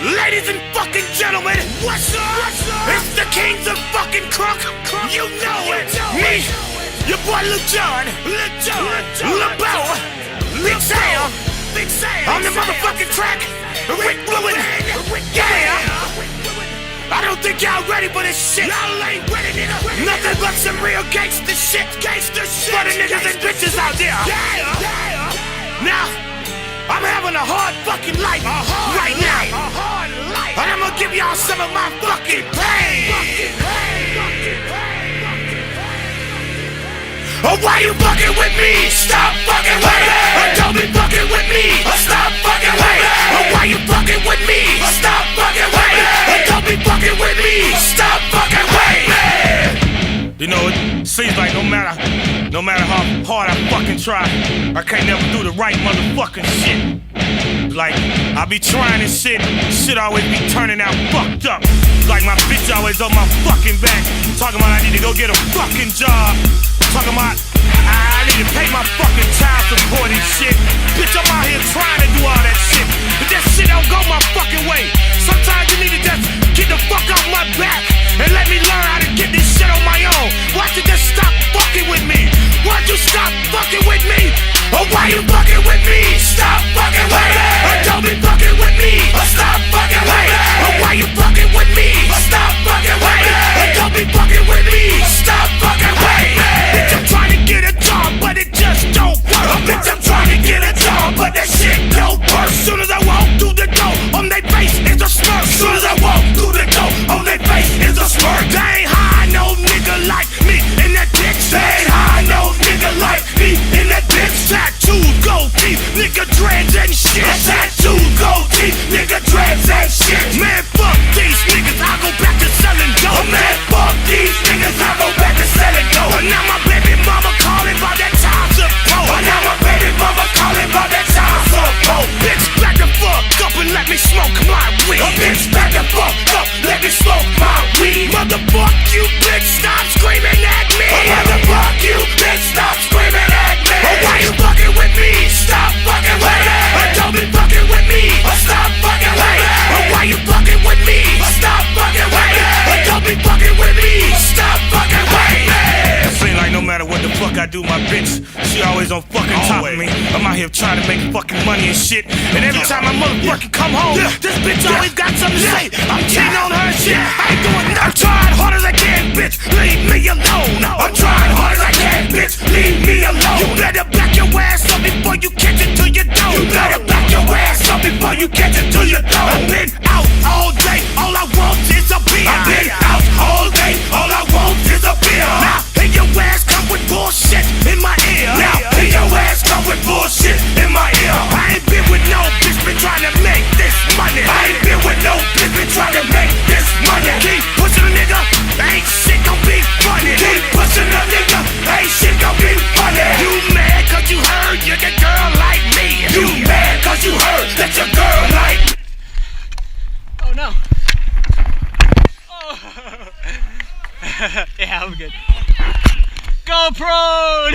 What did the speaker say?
Ladies and fucking gentlemen, what's up? It's the Kings of fucking Crunk. You know it. Me, your boy Lil Jon, Lil Bow, Big Sam. On the motherfucking track, Rick Blewin. Yeah. I don't think y'all ready for this shit. Y'all ain't ready, nigga. Nothing but some real gangster shit. For the niggas and bitches out there. Now, I'm having a hard fucking life right now. And I'm gonna give y'all some of my fucking pain. Oh, why you fucking with me? Stop fucking with me. Don't be fucking with me. Stop fucking with me. Oh, why you fucking with me? Stop fucking with me. Don't be fucking with me. Stop fucking with me. You know, it seems like no matter how hard I fucking try, I can't never do the right motherfucking shit. Like, I be trying and shit always be turning out fucked up. Like my bitch always on my fucking back, talking about I need to go get a fucking job. Talking about I need to pay my fucking child support and shit. Bitch, I'm out here trying to do all that shit, but that shit don't go my fucking way. Sometimes you need to just get the fuck off my back and let me learn how to get this shit on my own. Why don't you just stop fucking with me? Why don't you stop fucking with me? Or why you fucking with me? Stop fucking with me. Or don't be fucking with me. Or stop fucking with me. Or why you fucking with me? Or stop fucking with me. Or don't be fucking with me. Stop fucking with me. Bitch, I'm trying to get a job, but it just don't work. Bitch, I'm trying to get a job, but that shit don't work. Soon as I walk through the door, on their face is a smirk. Soon as I walk through the door, on their face is a smirk. They ain't high no nigga like me in that bitch. They ain't high no nigga like me in that bitch. Tattoos, gold teeth, nigga dreads and shit. Tattoos, gold teeth, nigga dreads and shit. Man, fuck these niggas, I go back to selling dope. Oh, man, fuck these niggas, I go back to selling dope. But now my baby mama calling about that time support. But now my baby mama calling about that time support. Bitch, back the fuck up and let me smoke my weed. Oh, bitch, back the fuck up, let me smoke my weed. Motherfuck you, bitch, stop screaming at me. Oh, motherfuck you, bitch, stop screaming at me. Oh, why you fucking with me? Stop fucking with me. Or don't be fucking with me. Or stop fucking with me. Or why you fucking with me? Or stop fucking with me. Or don't be fucking with me. Stop fucking with me. It seems like no matter what the fuck I do, my bitch, she always on fucking top of me. I'm out here trying to make fucking money and shit, and every time I motherfucking come home, this bitch always got something to say. I'm cheating on her and shit. I ain't doing nothing. I'm trying hard as I can, bitch. Leave me alone. I'm trying hard as I can, bitch. Leave me alone. You better back your ass up before you catch it to your door. You better back your ass up before you catch it to your door. I've been out all day. All I want is a beer. I've been out all day. All I want is a beer. Now, hey, your ass come with bullshit in my ear. Now, hey, your ass come with bullshit in my ear. I ain't been with no bitch, been trying to make this money. I ain't been with no bitch, been trying to make this money. Keep pushing a nigga, ain't shit gon' be funny. Keep pushing a nigga, ain't shit gon' be funny. You mad cause you heard you get girl like me. You mad cause you heard that your girl like me. Oh no. Oh. Yeah, I'm good. GoPro!